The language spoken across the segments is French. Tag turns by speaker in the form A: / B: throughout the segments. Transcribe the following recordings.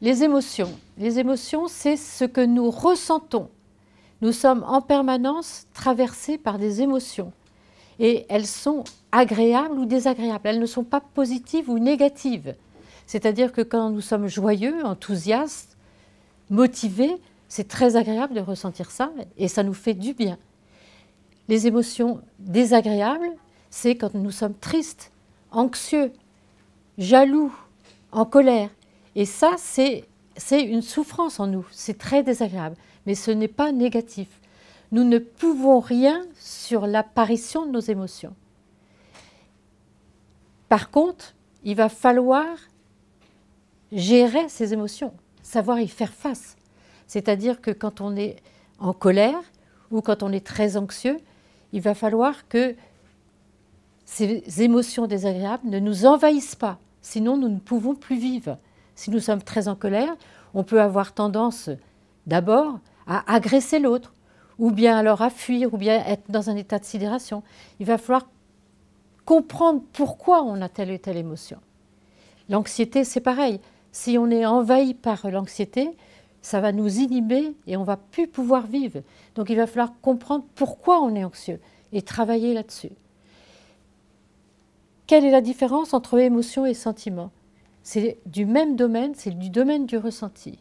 A: Les émotions, c'est ce que nous ressentons. Nous sommes en permanence traversés par des émotions. Et elles sont agréables ou désagréables. Elles ne sont pas positives ou négatives. C'est-à-dire que quand nous sommes joyeux, enthousiastes, motivés, c'est très agréable de ressentir ça et ça nous fait du bien. Les émotions désagréables, c'est quand nous sommes tristes, anxieux, jaloux, en colère. Et ça, c'est une souffrance en nous, c'est très désagréable, mais ce n'est pas négatif. Nous ne pouvons rien sur l'apparition de nos émotions. Par contre, il va falloir gérer ces émotions, savoir y faire face. C'est-à-dire que quand on est en colère ou quand on est très anxieux, il va falloir que ces émotions désagréables ne nous envahissent pas. Sinon, nous ne pouvons plus vivre. Si nous sommes très en colère, on peut avoir tendance d'abord à agresser l'autre, ou bien alors à fuir, ou bien être dans un état de sidération. Il va falloir comprendre pourquoi on a telle ou telle émotion. L'anxiété, c'est pareil. Si on est envahi par l'anxiété, ça va nous inhiber et on ne va plus pouvoir vivre. Donc il va falloir comprendre pourquoi on est anxieux et travailler là-dessus. Quelle est la différence entre émotion et sentiment? C'est du même domaine, c'est du domaine du ressenti.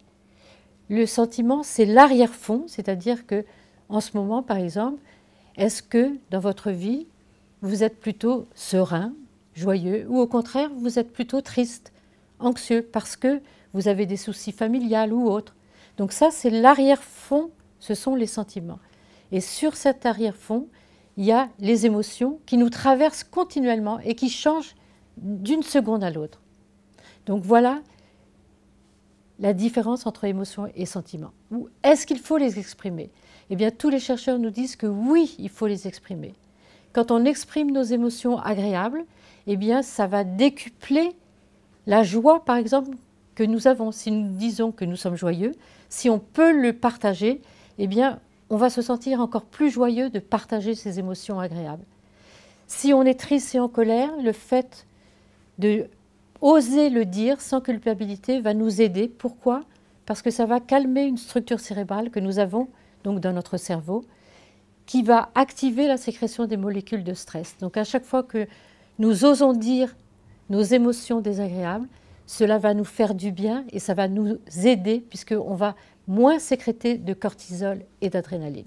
A: Le sentiment, c'est l'arrière-fond, c'est-à-dire que, en ce moment, par exemple, est-ce que dans votre vie, vous êtes plutôt serein, joyeux, ou au contraire, vous êtes plutôt triste, anxieux, parce que vous avez des soucis familiaux ou autres. Donc ça, c'est l'arrière-fond, ce sont les sentiments. Et sur cet arrière-fond, il y a les émotions qui nous traversent continuellement et qui changent d'une seconde à l'autre. Donc voilà la différence entre émotion et sentiment. Ou est-ce qu'il faut les exprimer? Eh bien, tous les chercheurs nous disent que oui, il faut les exprimer. Quand on exprime nos émotions agréables, eh bien, ça va décupler la joie, par exemple, que nous avons. Si nous disons que nous sommes joyeux, si on peut le partager, eh bien, on va se sentir encore plus joyeux de partager ces émotions agréables. Si on est triste et en colère, le fait de oser le dire sans culpabilité va nous aider. Pourquoi? Parce que ça va calmer une structure cérébrale que nous avons donc dans notre cerveau, qui va activer la sécrétion des molécules de stress. Donc à chaque fois que nous osons dire nos émotions désagréables, cela va nous faire du bien et ça va nous aider puisqu'on va moins sécréter de cortisol et d'adrénaline.